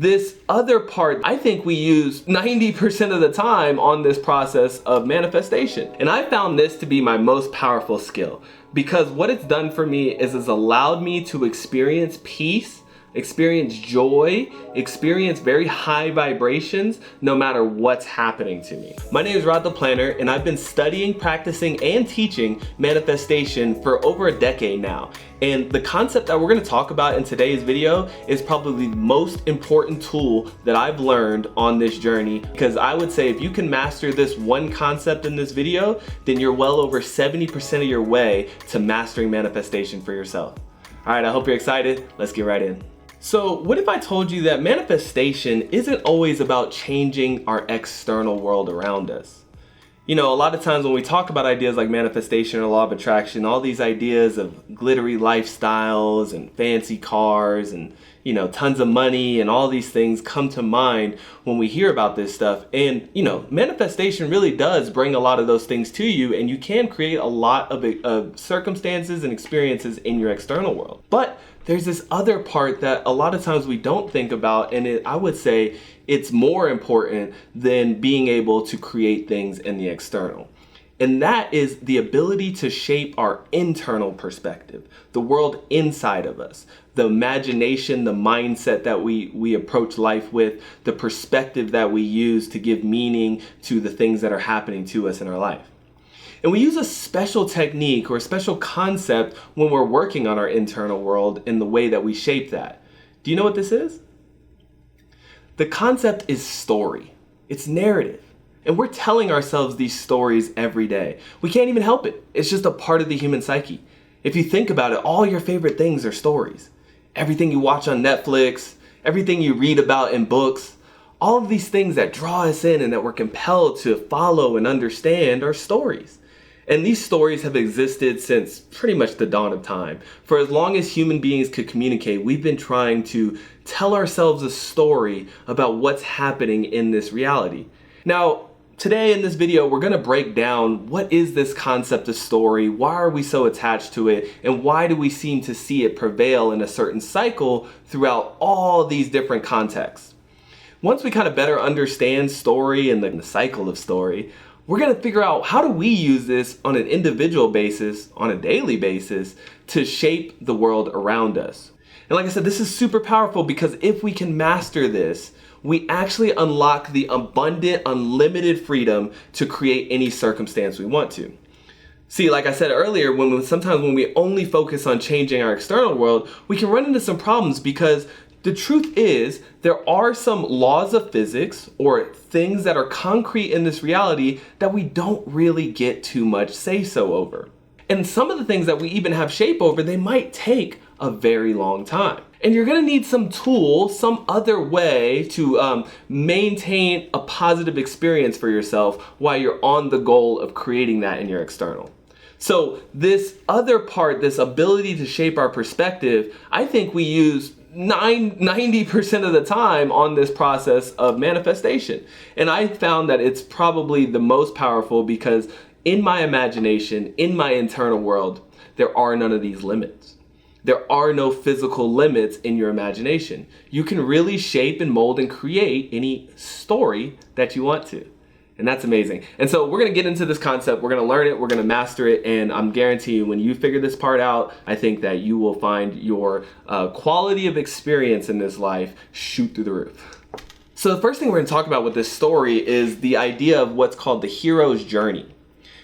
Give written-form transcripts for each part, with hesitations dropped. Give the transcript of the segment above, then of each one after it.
this other part, I think we use 90% of the time on this process of manifestation. And I found this to be my most powerful skill, because what it's done for me is it's allowed me to experience peace, experience joy, experience very high vibrations no matter what's happening to me. My name is Rodtheplanter, and I've been studying, practicing, and teaching manifestation for over a decade now. And the concept that we're going to talk about in today's video is probably the most important tool that I've learned on this journey, because I would say if you can master this one concept in this video, then you're well over 70% of your way to mastering manifestation for yourself. All right, I hope you're excited. Let's get right in. So what if I told you that manifestation isn't always about changing our external world around us? You know, a lot of times when we talk about ideas like manifestation or law of attraction, all these ideas of glittery lifestyles and fancy cars and, you know, tons of money and all these things come to mind when we hear about this stuff. And, you know, manifestation really does bring a lot of those things to you, and you can create a lot of circumstances and experiences in your external world. But there's this other part that a lot of times we don't think about, and I would say it's more important than being able to create things in the external. And that is the ability to shape our internal perspective, the world inside of us, the imagination, the mindset that we approach life with, the perspective that we use to give meaning to the things that are happening to us in our life. And we use a special technique or a special concept when we're working on our internal world in the way that we shape that. Do you know what this is? The concept is story. It's narrative. And we're telling ourselves these stories every day. We can't even help it. It's just a part of the human psyche. If you think about it, all your favorite things are stories. Everything you watch on Netflix, everything you read about in books, all of these things that draw us in and that we're compelled to follow and understand are stories. And these stories have existed since pretty much the dawn of time. For as long as human beings could communicate, we've been trying to tell ourselves a story about what's happening in this reality. Now, today in this video, we're going to break down what is this concept of story, why are we so attached to it, and why do we seem to see it prevail in a certain cycle throughout all these different contexts. Once we kind of better understand story and the cycle of story, we're going to figure out how do we use this on an individual basis, on a daily basis, to shape the world around us. And like I said, this is super powerful because if we can master this, we actually unlock the abundant, unlimited freedom to create any circumstance we want to. See, like I said earlier, sometimes when we only focus on changing our external world, we can run into some problems because the truth is, there are some laws of physics or things that are concrete in this reality that we don't really get too much say-so over. And some of the things that we even have shape over, they might take a very long time. And you're gonna need some tool, some other way to maintain a positive experience for yourself while you're on the goal of creating that in your external. So this other part, this ability to shape our perspective, I think we use 90% of the time on this process of manifestation. And I found that it's probably the most powerful because in my imagination, in my internal world, there are none of these limits. There are no physical limits in your imagination. You can really shape and mold and create any story that you want to. And that's amazing. And so we're going to get into this concept. We're going to learn it. We're going to master it. And I'm guaranteeing you, when you figure this part out, I think that you will find your quality of experience in this life shoot through the roof. So the first thing we're going to talk about with this story is the idea of what's called the hero's journey.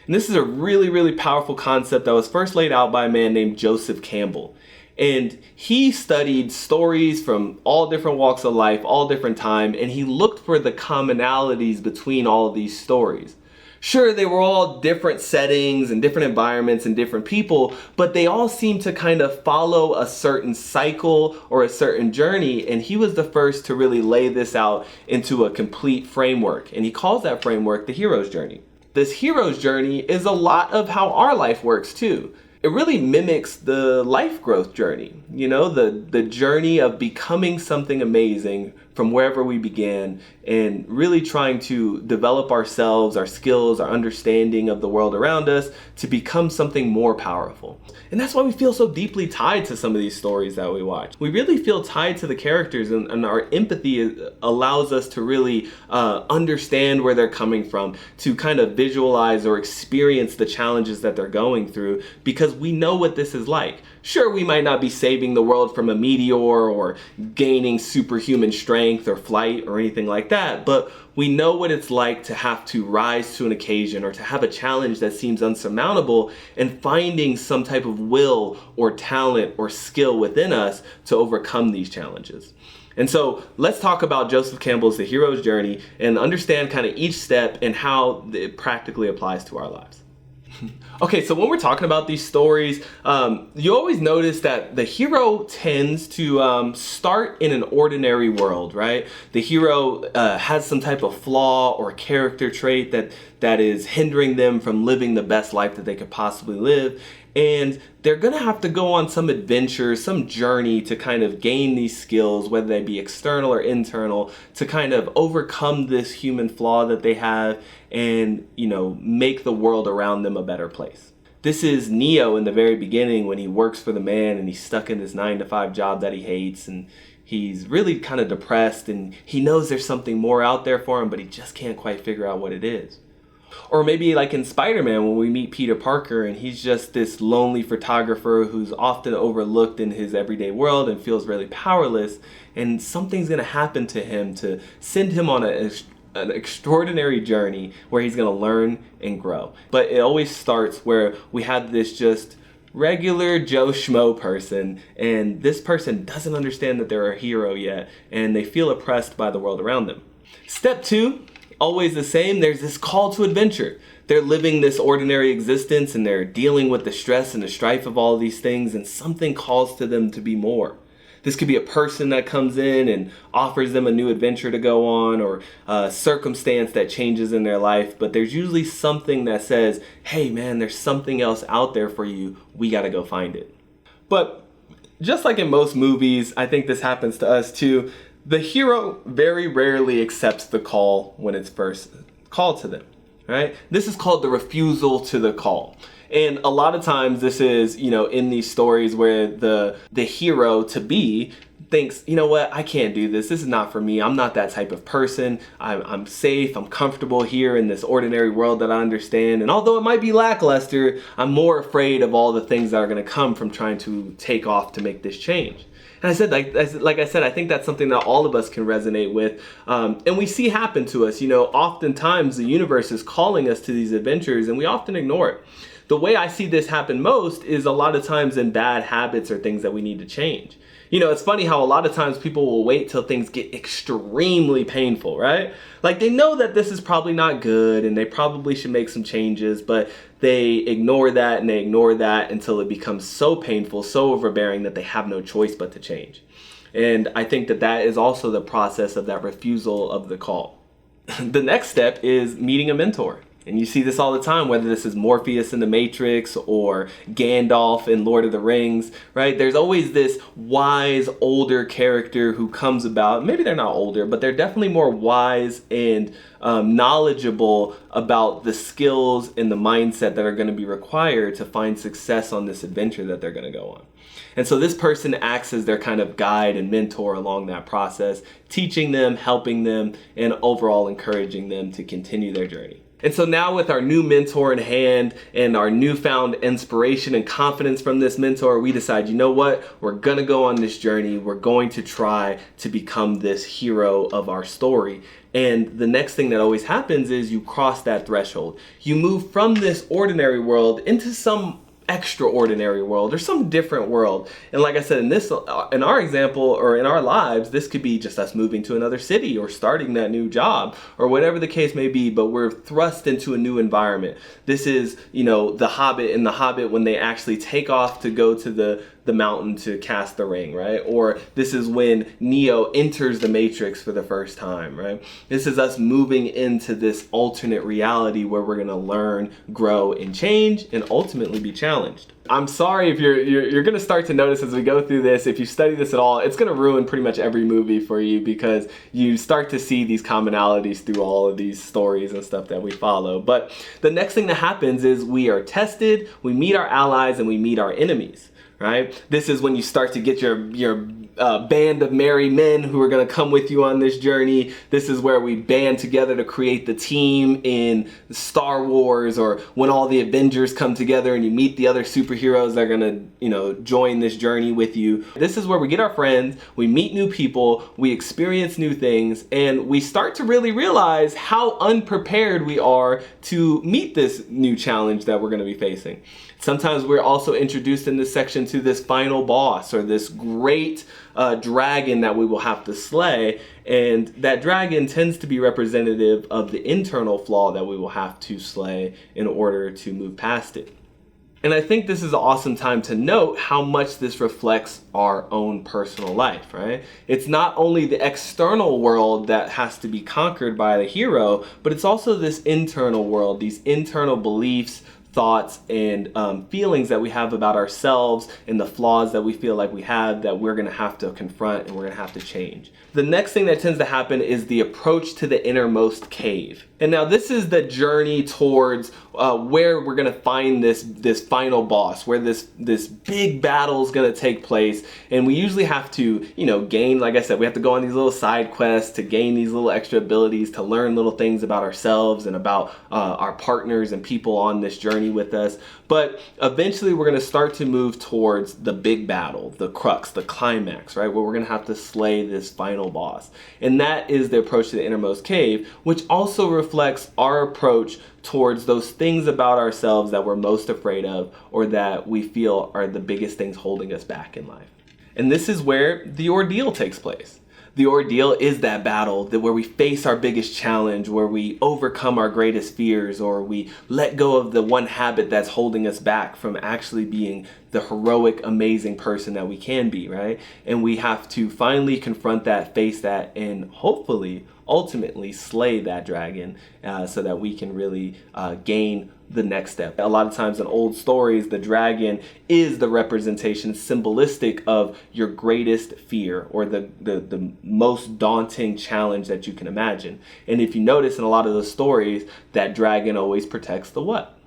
And this is a really, really powerful concept that was first laid out by a man named Joseph Campbell. And he studied stories from all different walks of life, all different time, and he looked for the commonalities between all of these stories. Sure, they were all different settings and different environments and different people, but they all seemed to kind of follow a certain cycle or a certain journey, and he was the first to really lay this out into a complete framework, and he calls that framework the hero's journey. This hero's journey is a lot of how our life works too. it really mimics the life growth journey, the journey of becoming something amazing from wherever we began, and really trying to develop ourselves, our skills, our understanding of the world around us to become something more powerful. And that's why we feel so deeply tied to some of these stories that we watch. We really feel tied to the characters, and our empathy allows us to really understand where they're coming from, to kind of visualize or experience the challenges that they're going through, because we know what this is like. Sure, we might not be saving the world from a meteor or gaining superhuman strength or flight or anything like that, but we know what it's like to have to rise to an occasion or to have a challenge that seems unsurmountable, and finding some type of will or talent or skill within us to overcome these challenges. And so let's talk about Joseph Campbell's The Hero's Journey and understand kind of each step and how it practically applies to our lives. Okay, so when we're talking about these stories, you always notice that the hero tends to start in an ordinary world, right? The hero has some type of flaw or character trait that is hindering them from living the best life that they could possibly live. And they're gonna have to go on some adventure, some journey to kind of gain these skills, whether they be external or internal, to kind of overcome this human flaw that they have and, make the world around them a better place. This is Neo in the very beginning, when he works for the man and he's stuck in this 9-to-5 job that he hates, and he's really kind of depressed, and he knows there's something more out there for him, but he just can't quite figure out what it is. Or maybe like in Spider-Man, when we meet Peter Parker and he's just this lonely photographer who's often overlooked in his everyday world and feels really powerless, and something's going to happen to him to send him on an extraordinary journey where he's going to learn and grow. But it always starts where we have this just regular Joe Schmo person, and this person doesn't understand that they're a hero yet, and they feel oppressed by the world around them. Step 2, always the same. There's this call to adventure. They're living this ordinary existence and they're dealing with the stress and the strife of all these things, and something calls to them to be more. This could be a person that comes in and offers them a new adventure to go on, or a circumstance that changes in their life, but there's usually something that says, hey man, there's something else out there for you. We got to go find it. But just like in most movies, I think this happens to us too. The hero very rarely accepts the call when it's first called to them, right? This is called the refusal to the call. And a lot of times this is, in these stories where the hero to be thinks, you know what, I can't do this. This is not for me. I'm not that type of person. I'm safe. I'm comfortable here in this ordinary world that I understand. And although it might be lackluster, I'm more afraid of all the things that are going to come from trying to take off to make this change. And I said, like I said, I think that's something that all of us can resonate with. And we see happen to us. Oftentimes the universe is calling us to these adventures and we often ignore it. The way I see this happen most is a lot of times in bad habits or things that we need to change. It's funny how a lot of times people will wait till things get extremely painful, right? Like they know that this is probably not good and they probably should make some changes, but they ignore that and they ignore that until it becomes so painful, so overbearing that they have no choice but to change. And I think that is also the process of that refusal of the call. The next step is meeting a mentor. And you see this all the time, whether this is Morpheus in The Matrix or Gandalf in Lord of the Rings, right? There's always this wise, older character who comes about. Maybe they're not older, but they're definitely more wise and knowledgeable about the skills and the mindset that are going to be required to find success on this adventure that they're going to go on. And so this person acts as their kind of guide and mentor along that process, teaching them, helping them, and overall encouraging them to continue their journey. And so now with our new mentor in hand and our newfound inspiration and confidence from this mentor, we decide, you know what? We're going to go on this journey. We're going to try to become this hero of our story. And the next thing that always happens is you cross that threshold. You move from this ordinary world into some extraordinary world or some different world. And like I said, in our example or in our lives, this could be just us moving to another city or starting that new job or whatever the case may be, but we're thrust into a new environment. This is, The Hobbit. In The Hobbit, when they actually take off to go to the mountain to cast the ring, right? Or this is when Neo enters the Matrix for the first time, right? This is us moving into this alternate reality where we're gonna learn, grow, and change, and ultimately be challenged. I'm sorry if you're gonna start to notice as we go through this, if you study this at all, it's gonna ruin pretty much every movie for you, because you start to see these commonalities through all of these stories and stuff that we follow. But the next thing that happens is we are tested, we meet our allies, and we meet our enemies. Right? This is when you start to get your band of merry men who are going to come with you on this journey. This is where we band together to create the team in Star Wars, or when all the Avengers come together and you meet the other superheroes that are going to, join this journey with you. This is where we get our friends, we meet new people, we experience new things, and we start to really realize how unprepared we are to meet this new challenge that we're going to be facing. Sometimes we're also introduced in this section to this final boss, or this great dragon that we will have to slay. And that dragon tends to be representative of the internal flaw that we will have to slay in order to move past it. And I think this is an awesome time to note how much this reflects our own personal life, right? It's not only the external world that has to be conquered by the hero, but it's also this internal world, these internal beliefs, thoughts, and feelings that we have about ourselves, and the flaws that we feel like we have that we're going to have to confront and we're going to have to change. The next thing that tends to happen is the approach to the innermost cave. And now this is the journey towards where we're going to find this final boss, where this big battle is going to take place. And we usually have to, gain, like I said, we have to go on these little side quests to gain these little extra abilities, to learn little things about ourselves and about our partners and people on this journey with us. But eventually we're going to start to move towards the big battle, the crux, the climax, right? Where we're going to have to slay this final boss. And that is the approach to the innermost cave, which also reflects our approach towards those things about ourselves that we're most afraid of, or that we feel are the biggest things holding us back in life. And this is where the ordeal takes place. The ordeal is that battle where we face our biggest challenge, where we overcome our greatest fears, or we let go of the one habit that's holding us back from actually being the heroic, amazing person that we can be, right? And we have to finally confront that, face that, and hopefully, ultimately slay that dragon so that we can really gain the next step. A lot of times in old stories, the dragon is the representation, symbolistic of your greatest fear, or the most daunting challenge that you can imagine. And if you notice in a lot of those stories, that dragon always protects the what?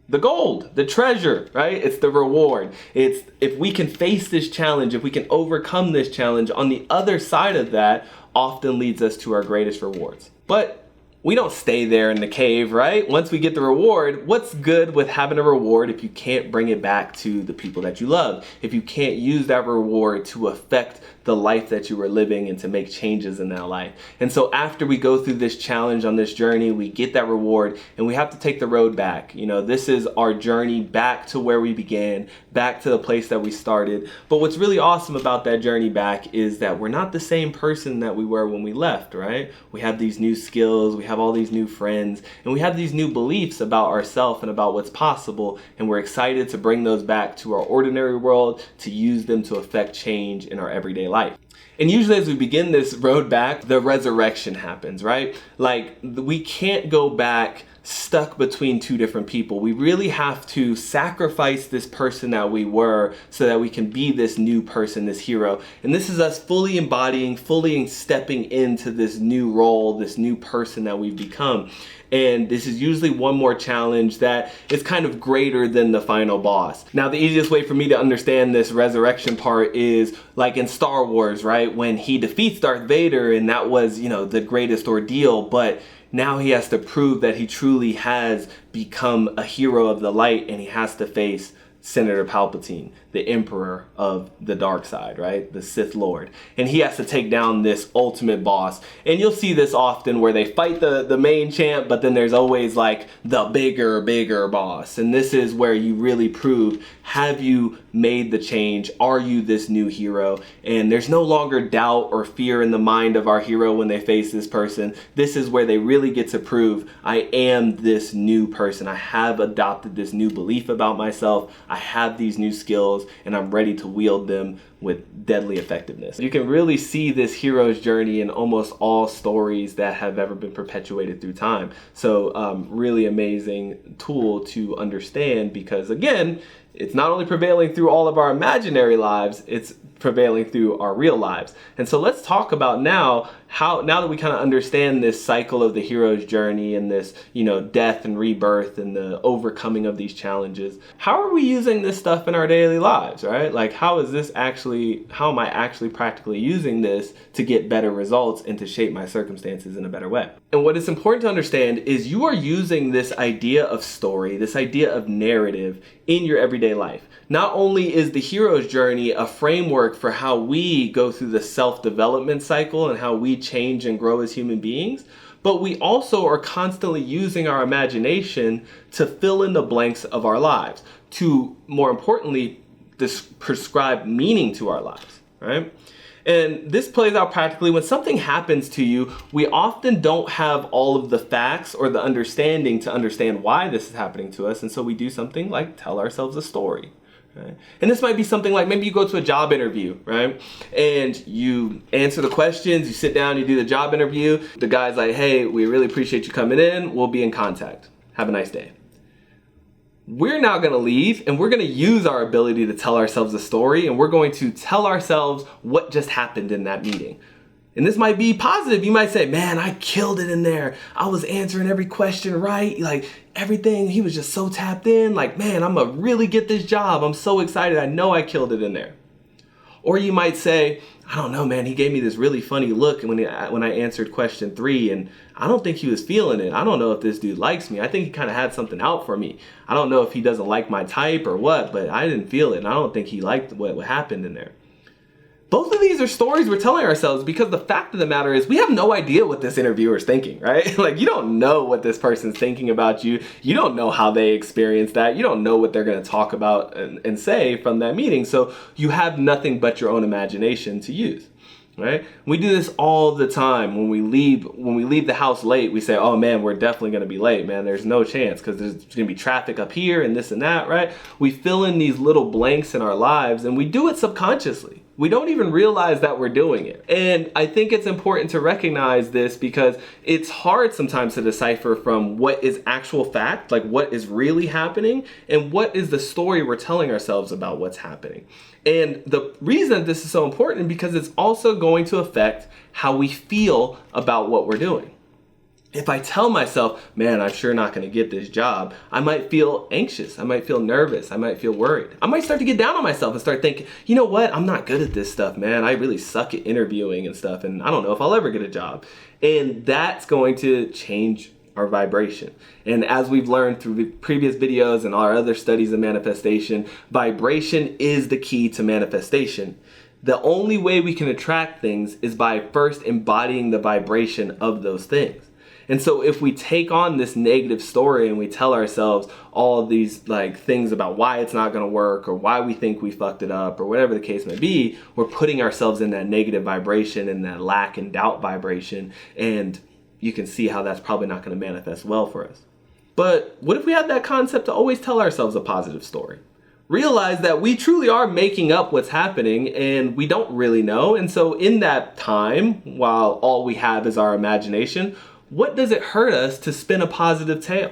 The gold, the treasure, right? It's the reward. It's if we can face this challenge, if we can overcome this challenge, on the other side of that often leads us to our greatest rewards. But we don't stay there in the cave, right? Once we get the reward, what's good with having a reward if you can't bring it back to the people that you love? If you can't use that reward to affect the life that you were living and to make changes in that life. And so after we go through this challenge on this journey, we get that reward and we have to take the road back. This is our journey back to where we began, back to the place that we started. But what's really awesome about that journey back is that we're not the same person that we were when we left, right? We have these new skills, we have all these new friends, and we have these new beliefs about ourselves and about what's possible, and we're excited to bring those back to our ordinary world, to use them to affect change in our everyday life. And usually as we begin this road back, the resurrection happens, right? Like, we can't go back stuck between two different people. We really have to sacrifice this person that we were so that we can be this new person, this hero. And this is us fully embodying, fully stepping into this new role, this new person that we've become. And this is usually one more challenge that is kind of greater than the final boss. Now, the easiest way for me to understand this resurrection part is like in Star Wars, right? When he defeats Darth Vader, and that was, the greatest ordeal, but now he has to prove that he truly has become a hero of the light, and he has to face Senator Palpatine, the emperor of the dark side, right? The Sith Lord. And he has to take down this ultimate boss. And you'll see this often where they fight the main champ, but then there's always like the bigger boss. And this is where you really prove, have you made the change? Are you this new hero? And there's no longer doubt or fear in the mind of our hero when they face this person. This is where they really get to prove, I am this new person. I have adopted this new belief about myself. I have these new skills and I'm ready to wield them with deadly effectiveness. You can really see this hero's journey in almost all stories that have ever been perpetuated through time. So really amazing tool to understand, because again, it's not only prevailing through all of our imaginary lives, it's prevailing through our real lives. And so let's talk about now that we kind of understand this cycle of the hero's journey and this, death and rebirth and the overcoming of these challenges, how are we using this stuff in our daily lives, right? Like, how am I actually practically using this to get better results and to shape my circumstances in a better way? And what is important to understand is you are using this idea of story, this idea of narrative in your everyday life. Not only is the hero's journey a framework for how we go through the self-development cycle and how we change and grow as human beings, but we also are constantly using our imagination to fill in the blanks of our lives, to, more importantly, prescribe meaning to our lives, right? And this plays out practically when something happens to you. We often don't have all of the facts or the understanding to understand why this is happening to us, and so we do something like tell ourselves a story. Right? And this might be something like, maybe you go to a job interview, right? And you answer the questions, you sit down, you do the job interview. The guy's like, hey, we really appreciate you coming in. We'll be in contact. Have a nice day. We're now going to leave and we're going to use our ability to tell ourselves a story, and we're going to tell ourselves what just happened in that meeting. And this might be positive. You might say, man, I killed it in there. I was answering every question right. Like everything, he was just so tapped in. Like, man, I'm gonna really get this job. I'm so excited. I know I killed it in there. Or you might say, I don't know, man, he gave me this really funny look when I answered question 3, and I don't think he was feeling it. I don't know if this dude likes me. I think he kind of had something out for me. I don't know if he doesn't like my type or what, but I didn't feel it, and I don't think he liked what happened in there. Both of these are stories we're telling ourselves, because the fact of the matter is we have no idea what this interviewer is thinking, right? Like, you don't know what this person's thinking about you. You don't know how they experienced that. You don't know what they're going to talk about and say from that meeting. So you have nothing but your own imagination to use, right? We do this all the time. When we leave the house late, we say, oh man, we're definitely going to be late, man. There's no chance because there's going to be traffic up here and this and that, right? We fill in these little blanks in our lives, and we do it subconsciously. We don't even realize that we're doing it. And I think it's important to recognize this, because it's hard sometimes to decipher from what is actual fact, like what is really happening, and what is the story we're telling ourselves about what's happening. And the reason this is so important, because it's also going to affect how we feel about what we're doing. If I tell myself, man, I'm sure not going to get this job, I might feel anxious. I might feel nervous. I might feel worried. I might start to get down on myself and start thinking, you know what? I'm not good at this stuff, man. I really suck at interviewing and stuff, and I don't know if I'll ever get a job. And that's going to change our vibration. And as we've learned through the previous videos and our other studies of manifestation, vibration is the key to manifestation. The only way we can attract things is by first embodying the vibration of those things. And so if we take on this negative story and we tell ourselves all these like things about why it's not going to work, or why we think we fucked it up, or whatever the case may be, we're putting ourselves in that negative vibration and that lack and doubt vibration. And you can see how that's probably not going to manifest well for us. But what if we had that concept to always tell ourselves a positive story? Realize that we truly are making up what's happening and we don't really know. And so in that time, while all we have is our imagination, what does it hurt us to spin a positive tale?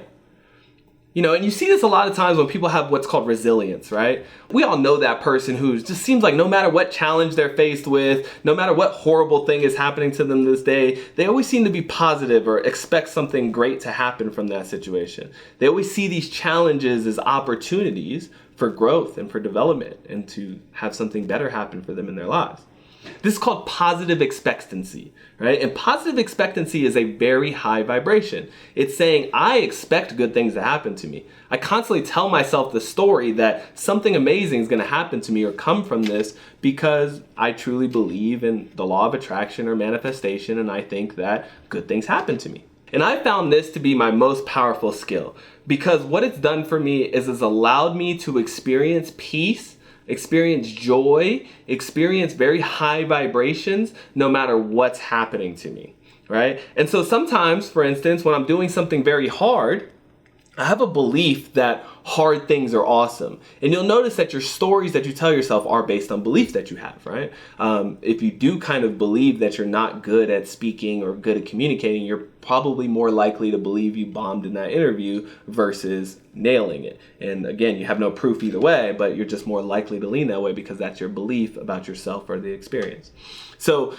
And you see this a lot of times when people have what's called resilience, right? We all know that person who just seems like no matter what challenge they're faced with, no matter what horrible thing is happening to them this day, they always seem to be positive or expect something great to happen from that situation. They always see these challenges as opportunities for growth and for development and to have something better happen for them in their lives. This is called positive expectancy, right? And positive expectancy is a very high vibration. It's saying, I expect good things to happen to me. I constantly tell myself the story that something amazing is going to happen to me or come from this, because I truly believe in the law of attraction or manifestation, and I think that good things happen to me. And I found this to be my most powerful skill, because what it's done for me is it's allowed me to experience peace experience joy, experience very high vibrations no matter what's happening to me, right? And so sometimes, for instance, when I'm doing something very hard, I have a belief that hard things are awesome. And you'll notice that your stories that you tell yourself are based on beliefs that you have, right? If you do kind of believe that you're not good at speaking or good at communicating, you're probably more likely to believe you bombed in that interview versus nailing it. And again, you have no proof either way, but you're just more likely to lean that way because that's your belief about yourself or the experience. So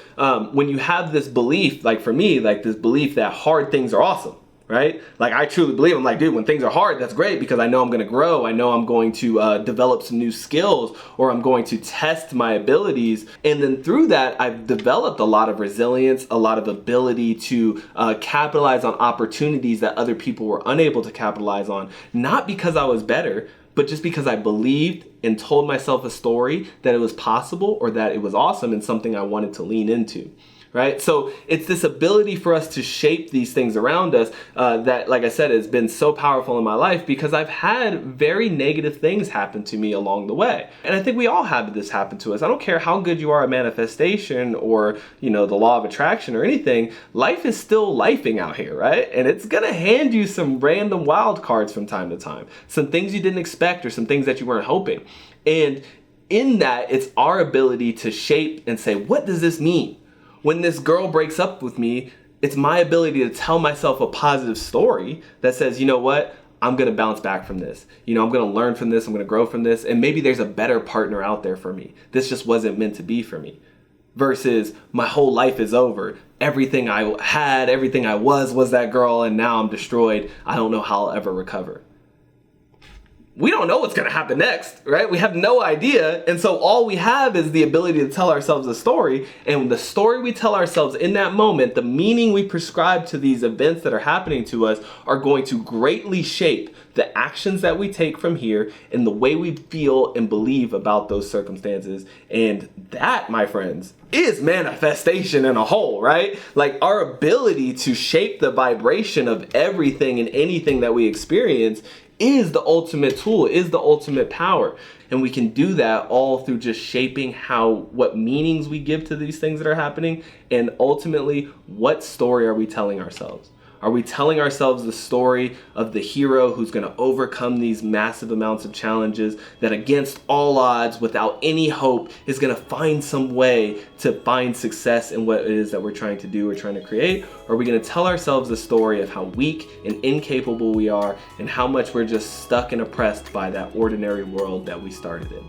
when you have this belief, like for me, like this belief that hard things are awesome, right? Like I truly believe, I'm like, dude, when things are hard, that's great because I know I'm going to grow. I know I'm going to develop some new skills, or I'm going to test my abilities. And then through that, I've developed a lot of resilience, a lot of ability to capitalize on opportunities that other people were unable to capitalize on, not because I was better, but just because I believed and told myself a story that it was possible or that it was awesome and something I wanted to lean into. Right? So it's this ability for us to shape these things around us that, like I said, has been so powerful in my life because I've had very negative things happen to me along the way. And I think we all have this happen to us. I don't care how good you are at manifestation or, the law of attraction or anything, life is still lifing out here, right? And it's going to hand you some random wild cards from time to time, some things you didn't expect or some things that you weren't hoping. And in that, it's our ability to shape and say, what does this mean? When this girl breaks up with me, it's my ability to tell myself a positive story that says, you know what? I'm going to bounce back from this. I'm going to learn from this. I'm going to grow from this. And maybe there's a better partner out there for me. This just wasn't meant to be for me. Versus my whole life is over. Everything I had, everything I was that girl. And now I'm destroyed. I don't know how I'll ever recover. We don't know what's going to happen next, right? We have no idea. And so all we have is the ability to tell ourselves a story. And the story we tell ourselves in that moment, the meaning we prescribe to these events that are happening to us are going to greatly shape the actions that we take from here and the way we feel and believe about those circumstances. And that, my friends, is manifestation in a whole, right? Like our ability to shape the vibration of everything and anything that we experience is the ultimate tool, is the ultimate power. And we can do that all through just shaping what meanings we give to these things that are happening, and ultimately, what story are we telling ourselves? Are we telling ourselves the story of the hero who's going to overcome these massive amounts of challenges, that against all odds, without any hope, is going to find some way to find success in what it is that we're trying to do or trying to create? Or are we going to tell ourselves the story of how weak and incapable we are and how much we're just stuck and oppressed by that ordinary world that we started in?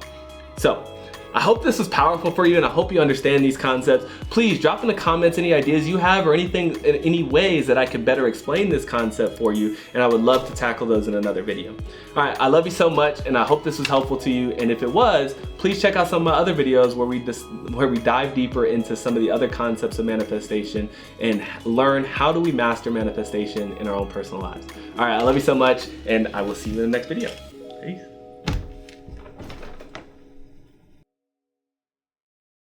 So, I hope this was powerful for you, and I hope you understand these concepts. Please drop in the comments any ideas you have or any ways that I could better explain this concept for you, and I would love to tackle those in another video. All right, I love you so much, and I hope this was helpful to you. And if it was, please check out some of my other videos where we dive deeper into some of the other concepts of manifestation and learn how do we master manifestation in our own personal lives. All right, I love you so much, and I will see you in the next video. Peace.